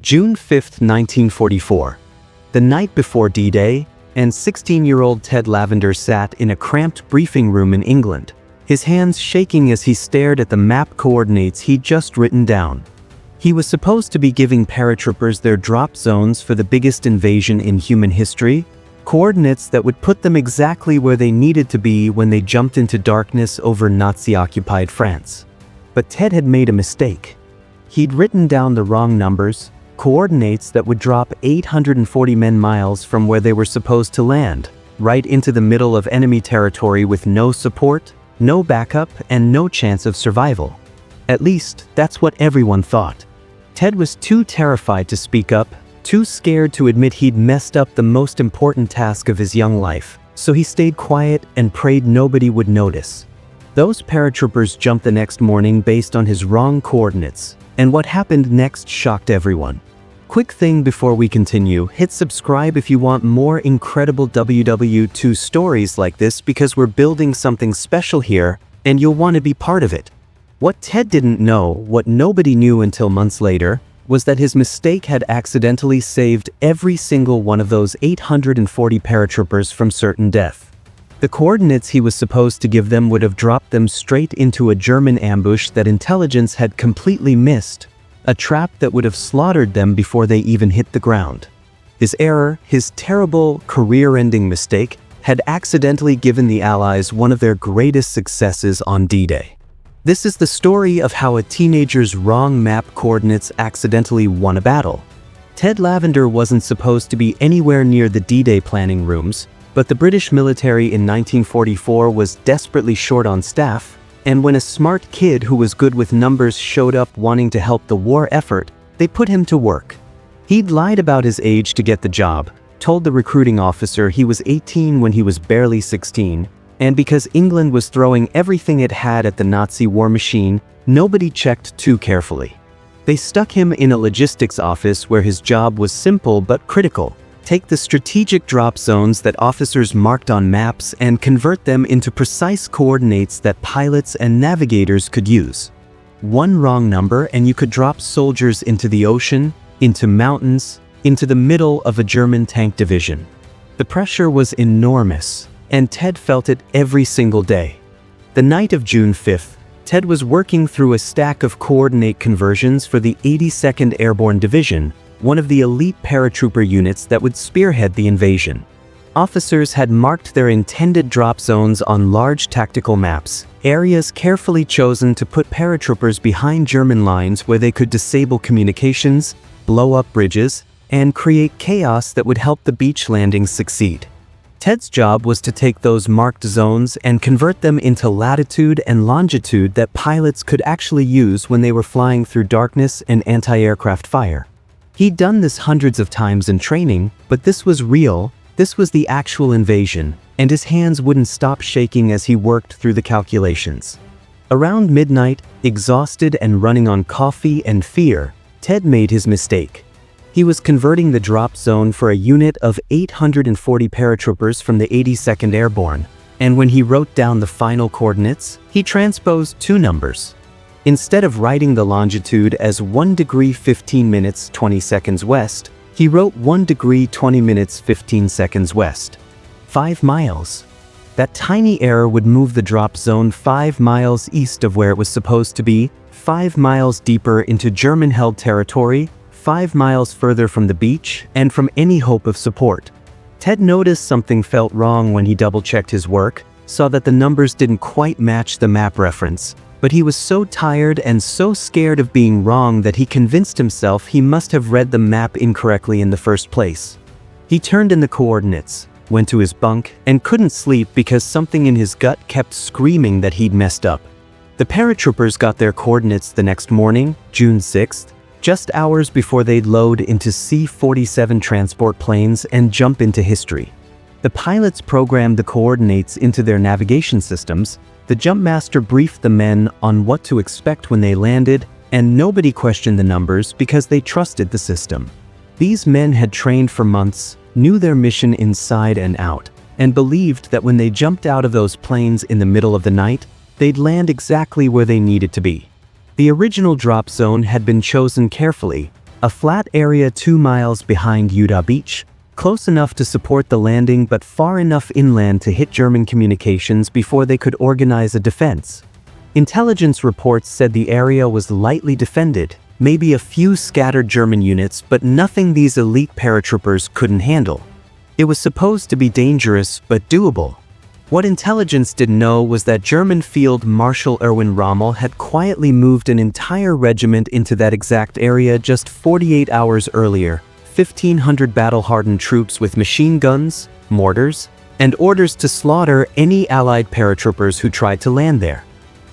June 5, 1944. The night before D-Day, and 16-year-old Ted Lavender sat in a cramped briefing room in England, his hands shaking as he stared at the map coordinates he'd just written down. He was supposed to be giving paratroopers their drop zones for the biggest invasion in human history, coordinates that would put them exactly where they needed to be when they jumped into darkness over Nazi-occupied France. But Ted had made a mistake. He'd written down the wrong numbers, coordinates that would drop 840 man-miles from where they were supposed to land, right into the middle of enemy territory with no support, no backup, and no chance of survival. At least, that's what everyone thought. Ted was too terrified to speak up, too scared to admit he'd messed up the most important task of his young life, so he stayed quiet and prayed nobody would notice. Those paratroopers jumped the next morning based on his wrong coordinates, and what happened next shocked everyone. Quick thing before we continue, hit subscribe if you want more incredible WW2 stories like this, because we're building something special here, and you'll want to be part of it. What Ted didn't know, what nobody knew until months later, was that his mistake had accidentally saved every single one of those 840 paratroopers from certain death. The coordinates he was supposed to give them would have dropped them straight into a German ambush that intelligence had completely missed, a trap that would have slaughtered them before they even hit the ground. His error, his terrible, career-ending mistake, had accidentally given the Allies one of their greatest successes on D-Day. This is the story of how a teenager's wrong map coordinates accidentally won a battle. Ted Lavender wasn't supposed to be anywhere near the D-Day planning rooms, but the British military in 1944 was desperately short on staff, and when a smart kid who was good with numbers showed up wanting to help the war effort, they put him to work. He'd lied about his age to get the job, told the recruiting officer he was 18 when he was barely 16, and because England was throwing everything it had at the Nazi war machine, nobody checked too carefully. They stuck him in a logistics office where his job was simple but critical: take the strategic drop zones that officers marked on maps and convert them into precise coordinates that pilots and navigators could use. One wrong number and you could drop soldiers into the ocean, into mountains, into the middle of a German tank division. The pressure was enormous, and Ted felt it every single day. The night of June 5th, Ted was working through a stack of coordinate conversions for the 82nd Airborne Division, one of the elite paratrooper units that would spearhead the invasion. Officers had marked their intended drop zones on large tactical maps, areas carefully chosen to put paratroopers behind German lines where they could disable communications, blow up bridges, and create chaos that would help the beach landings succeed. Ted's job was to take those marked zones and convert them into latitude and longitude that pilots could actually use when they were flying through darkness and anti-aircraft fire. He'd done this hundreds of times in training, but this was real, this was the actual invasion, and his hands wouldn't stop shaking as he worked through the calculations. Around midnight, exhausted and running on coffee and fear, Ted made his mistake. He was converting the drop zone for a unit of 840 paratroopers from the 82nd Airborne, and when he wrote down the final coordinates, he transposed two numbers. Instead of writing the longitude as 1 degree 15 minutes 20 seconds west, he wrote 1 degree 20 minutes 15 seconds west. 5 miles. That tiny error would move the drop zone 5 miles east of where it was supposed to be, 5 miles deeper into German-held territory, 5 miles further from the beach, and from any hope of support. Ted noticed something felt wrong when he double-checked his work, saw that the numbers didn't quite match the map reference, but he was so tired and so scared of being wrong that he convinced himself he must have read the map incorrectly in the first place. He turned in the coordinates, went to his bunk, and couldn't sleep because something in his gut kept screaming that he'd messed up. The paratroopers got their coordinates the next morning, June 6th, just hours before they'd load into C-47 transport planes and jump into history. The pilots programmed the coordinates into their navigation systems, the jumpmaster briefed the men on what to expect when they landed, and nobody questioned the numbers because they trusted the system. These men had trained for months, knew their mission inside and out, and believed that when they jumped out of those planes in the middle of the night, they'd land exactly where they needed to be. The original drop zone had been chosen carefully, a flat area 2 miles behind Utah Beach, close enough to support the landing but far enough inland to hit German communications before they could organize a defense. Intelligence reports said the area was lightly defended, maybe a few scattered German units, but nothing these elite paratroopers couldn't handle. It was supposed to be dangerous but doable. What intelligence didn't know was that German Field Marshal Erwin Rommel had quietly moved an entire regiment into that exact area just 48 hours earlier, 1,500 battle-hardened troops with machine guns, mortars, and orders to slaughter any Allied paratroopers who tried to land there.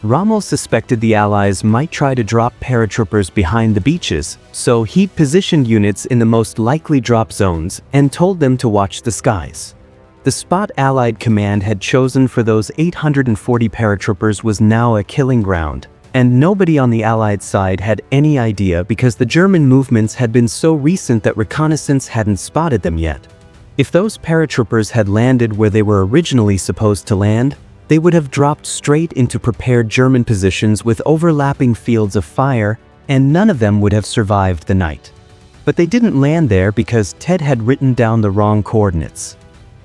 Rommel suspected the Allies might try to drop paratroopers behind the beaches, so he positioned units in the most likely drop zones and told them to watch the skies. The spot Allied command had chosen for those 840 paratroopers was now a killing ground, and nobody on the Allied side had any idea because the German movements had been so recent that reconnaissance hadn't spotted them yet. If those paratroopers had landed where they were originally supposed to land, they would have dropped straight into prepared German positions with overlapping fields of fire, and none of them would have survived the night. But they didn't land there because Ted had written down the wrong coordinates.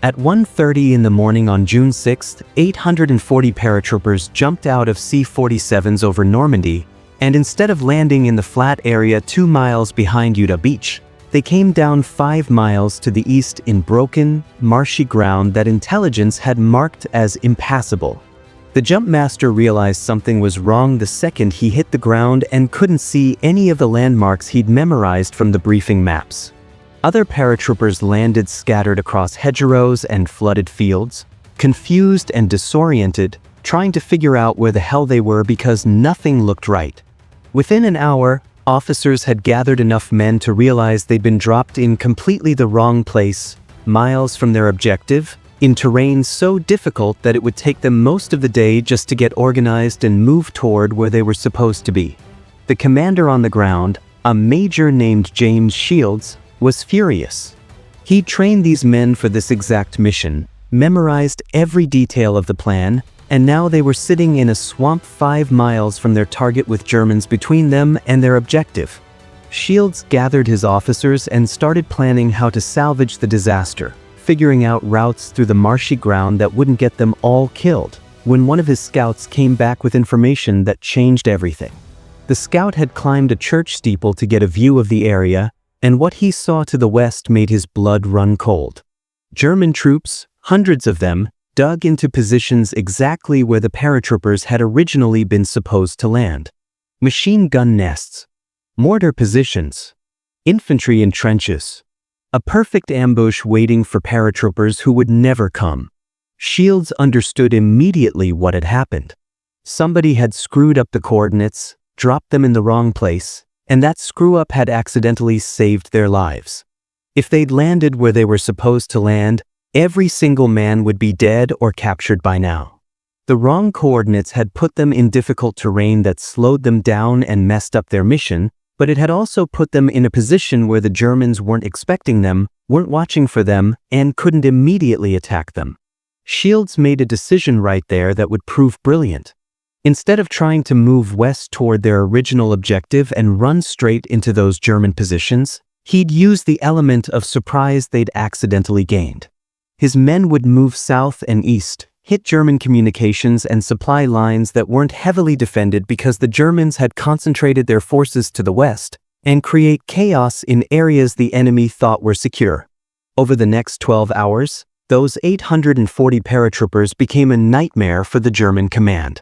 At 1:30 in the morning on June 6th, 840 paratroopers jumped out of C-47s over Normandy, and instead of landing in the flat area 2 miles behind Utah Beach, they came down 5 miles to the east in broken, marshy ground that intelligence had marked as impassable. The jump master realized something was wrong the second he hit the ground and couldn't see any of the landmarks he'd memorized from the briefing maps. Other paratroopers landed scattered across hedgerows and flooded fields, confused and disoriented, trying to figure out where the hell they were because nothing looked right. Within an hour, officers had gathered enough men to realize they'd been dropped in completely the wrong place, miles from their objective, in terrain so difficult that it would take them most of the day just to get organized and move toward where they were supposed to be. The commander on the ground, a major named James Shields, was furious. He trained these men for this exact mission, memorized every detail of the plan, and now they were sitting in a swamp 5 miles from their target with Germans between them and their objective. Shields gathered his officers and started planning how to salvage the disaster, figuring out routes through the marshy ground that wouldn't get them all killed, when one of his scouts came back with information that changed everything. The scout had climbed a church steeple to get a view of the area, and what he saw to the west made his blood run cold. German troops, hundreds of them, dug into positions exactly where the paratroopers had originally been supposed to land. Machine gun nests, mortar positions, infantry in trenches. A perfect ambush waiting for paratroopers who would never come. Shields understood immediately what had happened. Somebody had screwed up the coordinates, dropped them in the wrong place, and that screw-up had accidentally saved their lives. If they'd landed where they were supposed to land, every single man would be dead or captured by now. The wrong coordinates had put them in difficult terrain that slowed them down and messed up their mission, but it had also put them in a position where the Germans weren't expecting them, weren't watching for them, and couldn't immediately attack them. Shields made a decision right there that would prove brilliant. Instead of trying to move west toward their original objective and run straight into those German positions, he'd use the element of surprise they'd accidentally gained. His men would move south and east, hit German communications and supply lines that weren't heavily defended because the Germans had concentrated their forces to the west, and create chaos in areas the enemy thought were secure. Over the next 12 hours, those 840 paratroopers became a nightmare for the German command.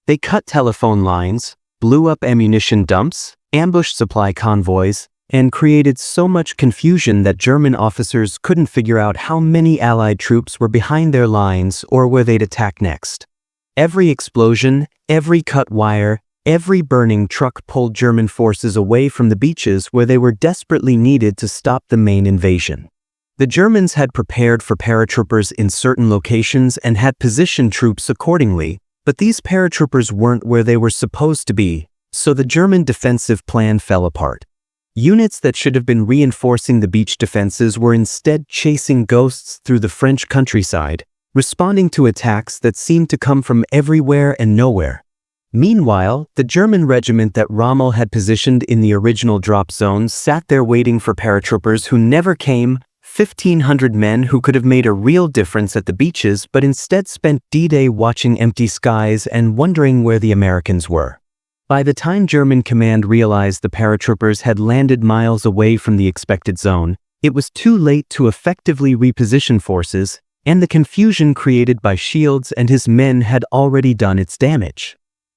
They cut telephone lines, blew up ammunition dumps, ambushed supply convoys, and created so much confusion that German officers couldn't figure out how many Allied troops were behind their lines or where they'd attack next. Every explosion, every cut wire, every burning truck pulled German forces away from the beaches where they were desperately needed to stop the main invasion. The Germans had prepared for paratroopers in certain locations and had positioned troops accordingly, but these paratroopers weren't where they were supposed to be, so the German defensive plan fell apart. Units that should have been reinforcing the beach defenses were instead chasing ghosts through the French countryside, responding to attacks that seemed to come from everywhere and nowhere. Meanwhile, the German regiment that Rommel had positioned in the original drop zone sat there waiting for paratroopers who never came, 1,500 men who could have made a real difference at the beaches but instead spent D-Day watching empty skies and wondering where the Americans were. By the time German command realized the paratroopers had landed miles away from the expected zone, it was too late to effectively reposition forces, and the confusion created by Shields and his men had already done its damage.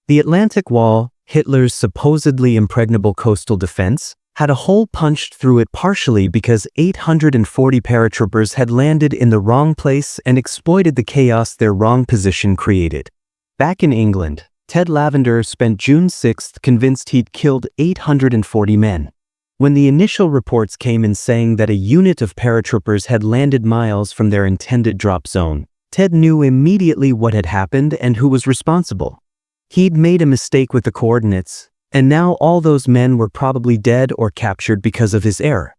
The Atlantic Wall, Hitler's supposedly impregnable coastal defense, had a hole punched through it partially because 840 paratroopers had landed in the wrong place and exploited the chaos their wrong position created. Back in England, Ted Lavender spent June 6 convinced he'd killed 840 men. When the initial reports came in saying that a unit of paratroopers had landed miles from their intended drop zone, Ted knew immediately what had happened and who was responsible. He'd made a mistake with the coordinates, and now all those men were probably dead or captured because of his error.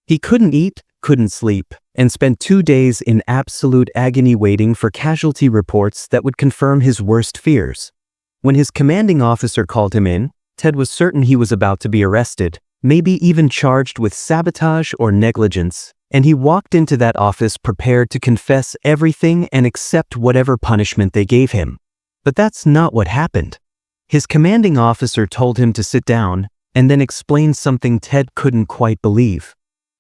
He couldn't eat, couldn't sleep, and spent 2 days in absolute agony waiting for casualty reports that would confirm his worst fears. When his commanding officer called him in, Ted was certain he was about to be arrested, maybe even charged with sabotage or negligence, and he walked into that office prepared to confess everything and accept whatever punishment they gave him. But that's not what happened. His commanding officer told him to sit down and then explained something Ted couldn't quite believe.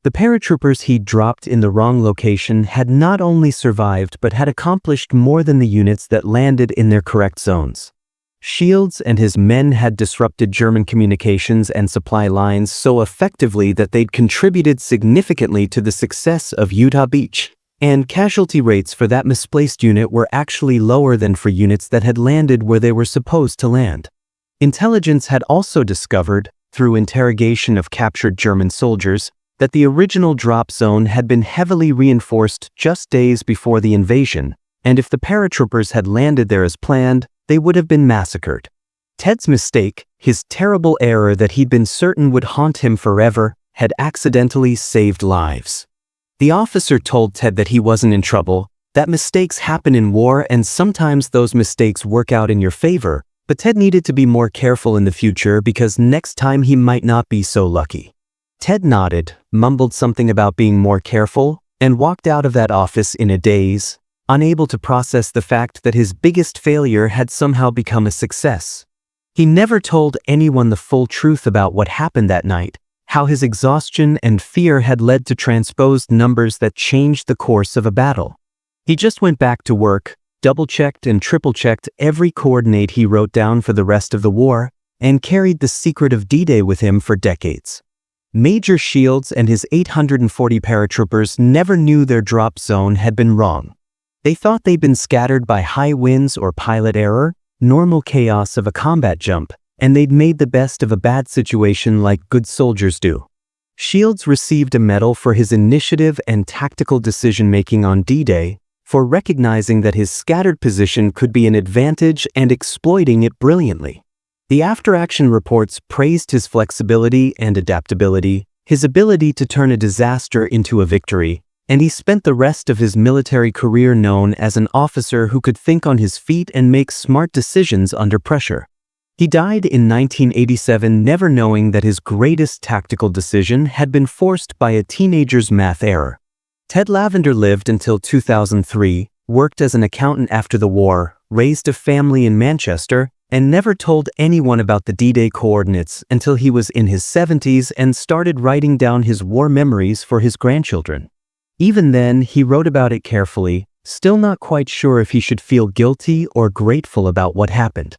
The paratroopers he'd dropped in the wrong location had not only survived but had accomplished more than the units that landed in their correct zones. Shields and his men had disrupted German communications and supply lines so effectively that they'd contributed significantly to the success of Utah Beach. And casualty rates for that misplaced unit were actually lower than for units that had landed where they were supposed to land. Intelligence had also discovered, through interrogation of captured German soldiers, that the original drop zone had been heavily reinforced just days before the invasion, and if the paratroopers had landed there as planned, they would have been massacred. Ted's mistake, his terrible error that he'd been certain would haunt him forever, had accidentally saved lives. The officer told Ted that he wasn't in trouble, that mistakes happen in war and sometimes those mistakes work out in your favor, but Ted needed to be more careful in the future because next time he might not be so lucky. Ted nodded, mumbled something about being more careful, and walked out of that office in a daze, unable to process the fact that his biggest failure had somehow become a success. He never told anyone the full truth about what happened that night, how his exhaustion and fear had led to transposed numbers that changed the course of a battle. He just went back to work, double-checked and triple-checked every coordinate he wrote down for the rest of the war, and carried the secret of D-Day with him for decades. Major Shields and his 840 paratroopers never knew their drop zone had been wrong. They thought they'd been scattered by high winds or pilot error, normal chaos of a combat jump, and they'd made the best of a bad situation like good soldiers do. Shields received a medal for his initiative and tactical decision-making on D-Day, for recognizing that his scattered position could be an advantage and exploiting it brilliantly. The after-action reports praised his flexibility and adaptability, his ability to turn a disaster into a victory, and he spent the rest of his military career known as an officer who could think on his feet and make smart decisions under pressure. He died in 1987 never knowing that his greatest tactical decision had been forced by a teenager's math error. Ted Lavender lived until 2003, worked as an accountant after the war, raised a family in Manchester, and never told anyone about the D-Day coordinates until he was in his 70s and started writing down his war memories for his grandchildren. Even then, he wrote about it carefully, still not quite sure if he should feel guilty or grateful about what happened.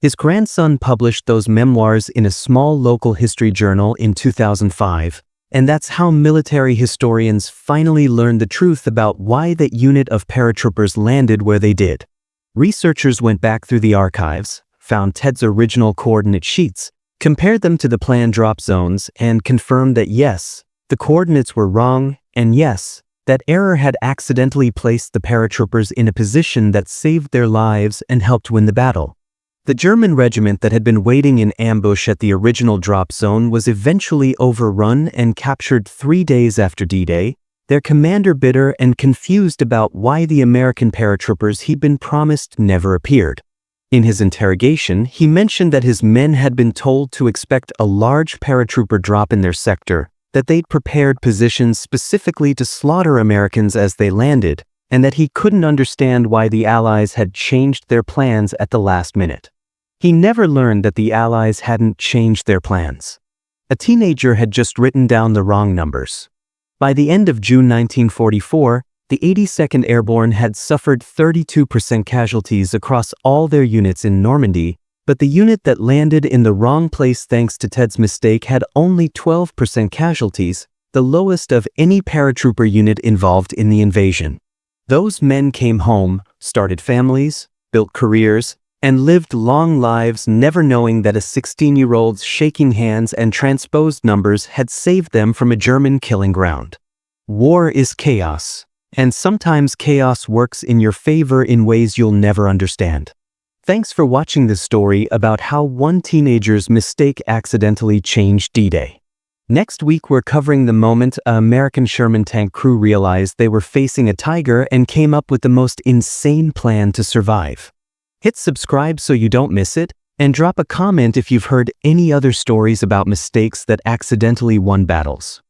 His grandson published those memoirs in a small local history journal in 2005, and that's how military historians finally learned the truth about why that unit of paratroopers landed where they did. Researchers went back through the archives, found Ted's original coordinate sheets, compared them to the planned drop zones, and confirmed that yes, the coordinates were wrong, and yes, that error had accidentally placed the paratroopers in a position that saved their lives and helped win the battle. The German regiment that had been waiting in ambush at the original drop zone was eventually overrun and captured 3 days after D-Day, their commander bitter and confused about why the American paratroopers he'd been promised never appeared. In his interrogation, he mentioned that his men had been told to expect a large paratrooper drop in their sector, that they'd prepared positions specifically to slaughter Americans as they landed, and that he couldn't understand why the Allies had changed their plans at the last minute. He never learned that the Allies hadn't changed their plans. A teenager had just written down the wrong numbers. By the end of June 1944, the 82nd Airborne had suffered 32% casualties across all their units in Normandy, but the unit that landed in the wrong place thanks to Ted's mistake had only 12% casualties, the lowest of any paratrooper unit involved in the invasion. Those men came home, started families, built careers, and lived long lives never knowing that a 16-year-old's shaking hands and transposed numbers had saved them from a German killing ground. War is chaos, and sometimes chaos works in your favor in ways you'll never understand. Thanks for watching this story about how one teenager's mistake accidentally changed D-Day. Next week we're covering the moment an American Sherman tank crew realized they were facing a tiger and came up with the most insane plan to survive. Hit subscribe so you don't miss it, and drop a comment if you've heard any other stories about mistakes that accidentally won battles.